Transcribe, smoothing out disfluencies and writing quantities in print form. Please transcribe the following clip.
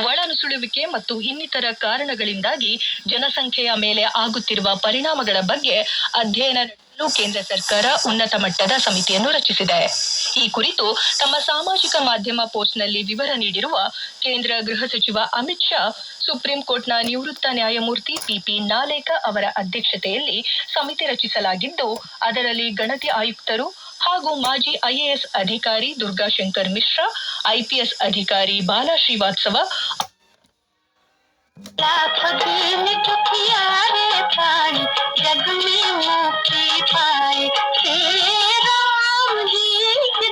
ಒಳನುಸುಳುವಿಕೆ ಮತ್ತು ಇನ್ನಿತರ ಕಾರಣಗಳಿಂದಾಗಿ ಜನಸಂಖ್ಯೆಯ ಮೇಲೆ ಆಗುತ್ತಿರುವ ಪರಿಣಾಮಗಳ ಬಗ್ಗೆ ಅಧ್ಯಯನ ನಡೆಸಲು ಕೇಂದ್ರ ಸರ್ಕಾರ ಉನ್ನತ ಮಟ್ಟದ ಸಮಿತಿಯನ್ನು ರಚಿಸಿದೆ. ಈ ಕುರಿತು ತಮ್ಮ ಸಾಮಾಜಿಕ ಮಾಧ್ಯಮ ಪೋಸ್ಟ್ನಲ್ಲಿ ವಿವರ ನೀಡಿರುವ ಕೇಂದ್ರ ಗೃಹ ಸಚಿವ ಅಮಿತ್ ಶಾ, ಸುಪ್ರೀಂ ಕೋರ್ಟ್ನ ನಿವೃತ್ತ ನ್ಯಾಯಮೂರ್ತಿ ಪಿಪಿ ನಾಲೇಕ ಅವರ ಅಧ್ಯಕ್ಷತೆಯಲ್ಲಿ ಸಮಿತಿ ರಚಿಸಲಾಗಿದ್ದು, ಅದರಲ್ಲಿ ಗಣತಿ ಆಯುಕ್ತರು ಹಾಗೂ ಮಾಜಿ ಐಎಎಸ್ ಅಧಿಕಾರಿ ದುರ್ಗಾಶಂಕರ್ ಮಿಶ್ರಾ, ಐಪಿಎಸ್ ಅಧಿಕಾರಿ ಬಾಲಾ ಶ್ರೀವಾತ್ಸವ, जग में मुक्ति पाए श्री राम जी की